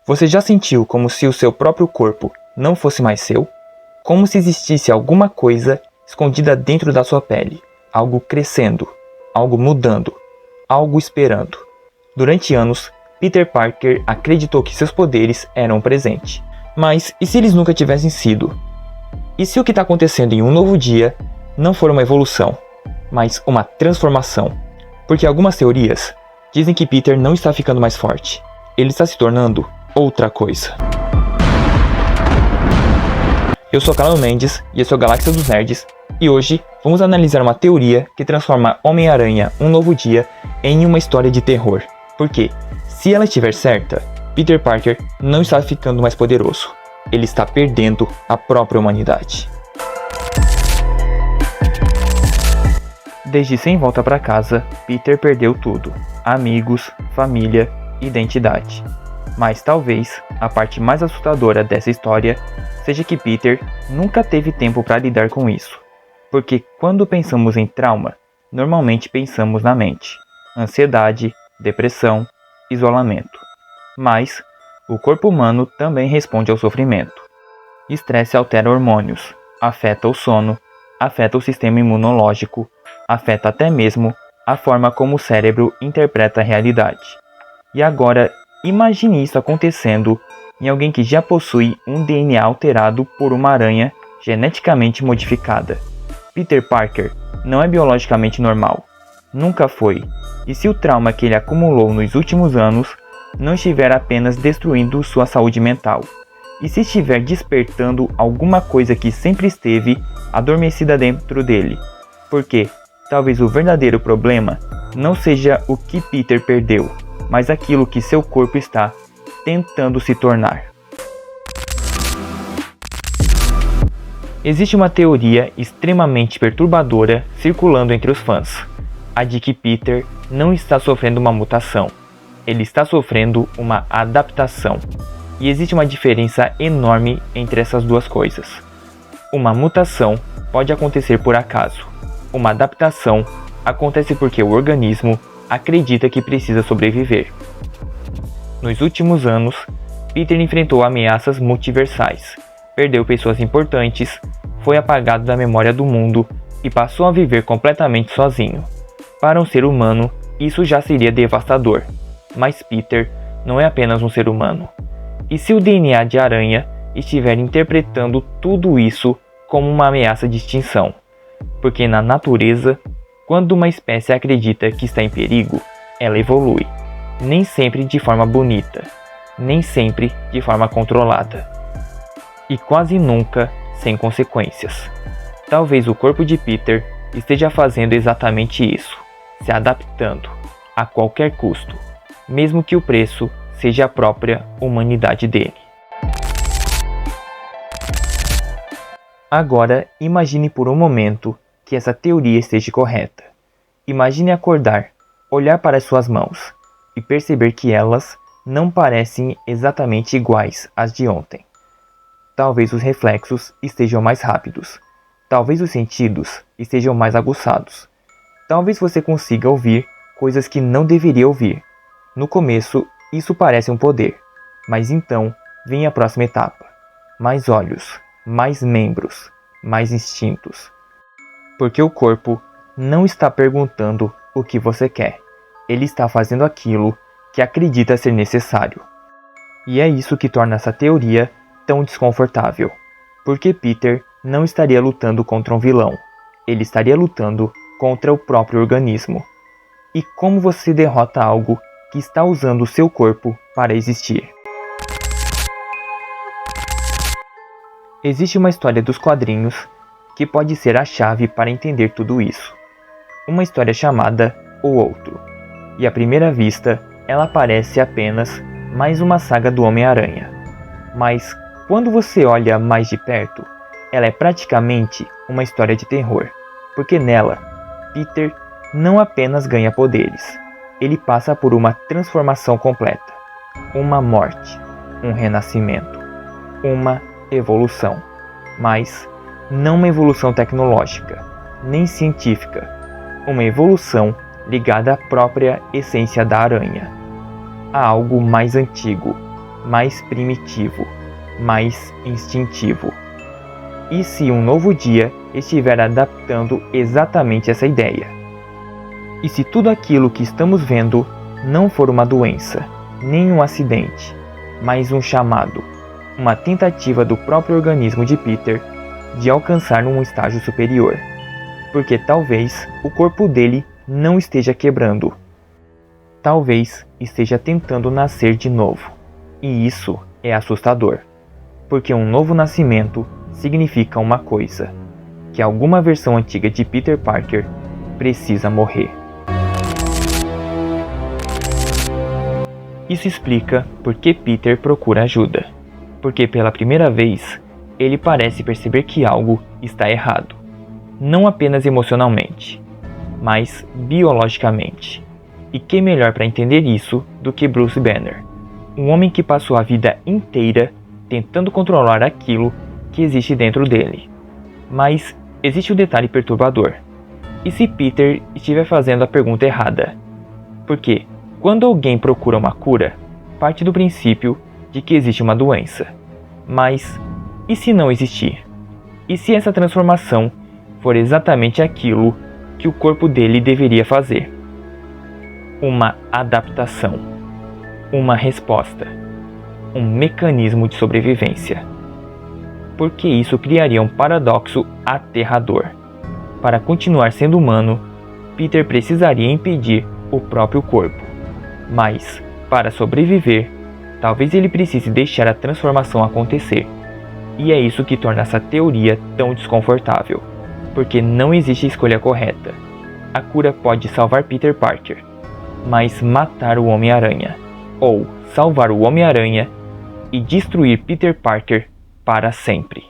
Você já sentiu como se o seu próprio corpo não fosse mais seu? Como se existisse alguma coisa escondida dentro da sua pele, algo crescendo, algo mudando, algo esperando. Durante anos, Peter Parker acreditou que seus poderes eram um presente. Mas e se eles nunca tivessem sido? E se o que está acontecendo em um novo dia não for uma evolução, mas uma transformação? Porque algumas teorias dizem que Peter não está ficando mais forte. Ele está se tornando outra coisa. Eu sou Carlos Mendes e esse é o Galáxia dos Nerds, e hoje vamos analisar uma teoria que transforma Homem-Aranha Um Novo Dia em uma história de terror. Porque, se ela estiver certa, Peter Parker não está ficando mais poderoso. Ele está perdendo a própria humanidade. Desde Sem Volta para Casa, Peter perdeu tudo: amigos, família, identidade. Mas talvez a parte mais assustadora dessa história seja que Peter nunca teve tempo para lidar com isso. Porque quando pensamos em trauma, normalmente pensamos na mente: ansiedade, depressão, isolamento. Mas o corpo humano também responde ao sofrimento. Estresse altera hormônios, afeta o sono, afeta o sistema imunológico, afeta até mesmo a forma como o cérebro interpreta a realidade. E agora, imagine isso acontecendo em alguém que já possui um DNA alterado por uma aranha geneticamente modificada. Peter Parker não é biologicamente normal. Nunca foi. E se o trauma que ele acumulou nos últimos anos não estiver apenas destruindo sua saúde mental? E se estiver despertando alguma coisa que sempre esteve adormecida dentro dele? Porque talvez o verdadeiro problema não seja o que Peter perdeu, mas aquilo que seu corpo está tentando se tornar. Existe uma teoria extremamente perturbadora circulando entre os fãs: a de que Peter não está sofrendo uma mutação, ele está sofrendo uma adaptação. E existe uma diferença enorme entre essas duas coisas. Uma mutação pode acontecer por acaso. Uma adaptação acontece porque o organismo acredita que precisa sobreviver. Nos últimos anos, Peter enfrentou ameaças multiversais, perdeu pessoas importantes, foi apagado da memória do mundo e passou a viver completamente sozinho. Para um ser humano, isso já seria devastador, mas Peter não é apenas um ser humano. E se o DNA de aranha estiver interpretando tudo isso como uma ameaça de extinção? Porque na natureza, quando uma espécie acredita que está em perigo, ela evolui. Nem sempre de forma bonita, nem sempre de forma controlada. E quase nunca sem consequências. Talvez o corpo de Peter esteja fazendo exatamente isso, se adaptando a qualquer custo, mesmo que o preço seja a própria humanidade dele. Agora, imagine por um momento que essa teoria esteja correta. Imagine acordar, olhar para as suas mãos e perceber que elas não parecem exatamente iguais às de ontem. Talvez os reflexos estejam mais rápidos. Talvez os sentidos estejam mais aguçados. Talvez você consiga ouvir coisas que não deveria ouvir. No começo, isso parece um poder, mas então vem a próxima etapa: mais olhos, mais membros, mais instintos. Porque o corpo não está perguntando o que você quer, ele está fazendo aquilo que acredita ser necessário. E é isso que torna essa teoria tão desconfortável, porque Peter não estaria lutando contra um vilão, ele estaria lutando contra o próprio organismo. E como você derrota algo que está usando o seu corpo para existir? Existe uma história dos quadrinhos que pode ser a chave para entender tudo isso. Uma história chamada O Outro. E à primeira vista, ela parece apenas mais uma saga do Homem-Aranha. Mas quando você olha mais de perto, ela é praticamente uma história de terror. Porque nela, Peter não apenas ganha poderes, ele passa por uma transformação completa, uma morte, um renascimento, uma evolução, mas não uma evolução tecnológica, nem científica, uma evolução ligada à própria essência da aranha, a algo mais antigo, mais primitivo, mais instintivo. E se um novo dia estiver adaptando exatamente essa ideia? E se tudo aquilo que estamos vendo não for uma doença, nem um acidente, mas um chamado, uma tentativa do próprio organismo de Peter de alcançar um estágio superior? Porque talvez o corpo dele não esteja quebrando. Talvez esteja tentando nascer de novo. E isso é assustador. Porque um novo nascimento significa uma coisa: que alguma versão antiga de Peter Parker precisa morrer. Isso explica por que Peter procura ajuda. Porque pela primeira vez, ele parece perceber que algo está errado. Não apenas emocionalmente, mas biologicamente. E que melhor para entender isso do que Bruce Banner, um homem que passou a vida inteira tentando controlar aquilo que existe dentro dele. Mas existe um detalhe perturbador. E se Peter estiver fazendo a pergunta errada? Porque quando alguém procura uma cura, parte do princípio de que existe uma doença. Mas e se não existir? E se essa transformação for exatamente aquilo que o corpo dele deveria fazer? Uma adaptação, uma resposta, um mecanismo de sobrevivência. Porque isso criaria um paradoxo aterrador. Para continuar sendo humano, Peter precisaria impedir o próprio corpo. Mas, para sobreviver, talvez ele precise deixar a transformação acontecer. E é isso que torna essa teoria tão desconfortável. Porque não existe escolha correta. A cura pode salvar Peter Parker, mas matar o Homem-Aranha, ou salvar o Homem-Aranha e destruir Peter Parker para sempre.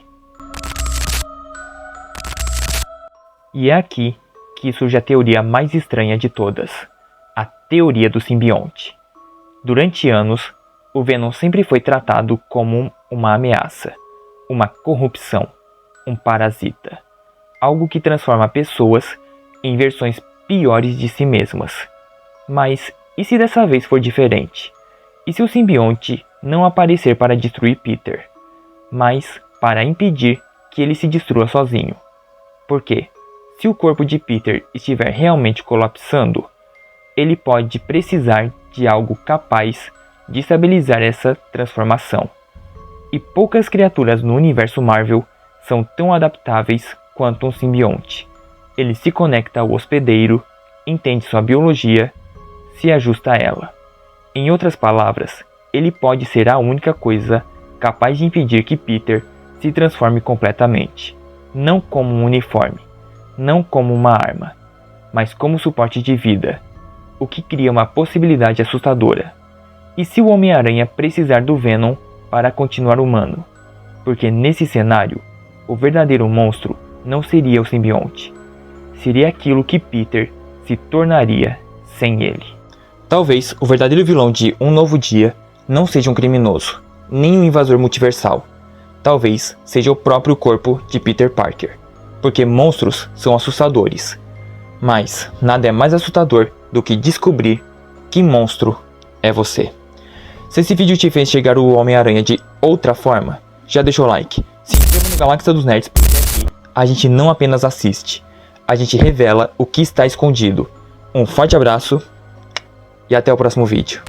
E é aqui que surge a teoria mais estranha de todas, a teoria do simbionte. Durante anos, o Venom sempre foi tratado como uma ameaça, uma corrupção, um parasita, algo que transforma pessoas em versões piores de si mesmas. Mas e se dessa vez for diferente? E se o simbionte não aparecer para destruir Peter, mas para impedir que ele se destrua sozinho? Porque, se o corpo de Peter estiver realmente colapsando, ele pode precisar de algo capaz de estabilizar essa transformação. E poucas criaturas no universo Marvel são tão adaptáveis quanto um simbionte. Ele se conecta ao hospedeiro, entende sua biologia, se ajusta a ela. Em outras palavras, ele pode ser a única coisa capaz de impedir que Peter se transforme completamente, não como um uniforme, não como uma arma, mas como suporte de vida, o que cria uma possibilidade assustadora. E se o Homem-Aranha precisar do Venom para continuar humano? Porque nesse cenário, o verdadeiro monstro não seria o simbionte, seria aquilo que Peter se tornaria sem ele. Talvez o verdadeiro vilão de Um Novo Dia não seja um criminoso, nem um invasor multiversal. Talvez seja o próprio corpo de Peter Parker, porque monstros são assustadores. Mas nada é mais assustador do que descobrir que monstro é você. Se esse vídeo te fez chegar o Homem-Aranha de outra forma, já deixa o like. Se inscreva no Galáxia dos Nerds, porque aqui a gente não apenas assiste, a gente revela o que está escondido. Um forte abraço e até o próximo vídeo.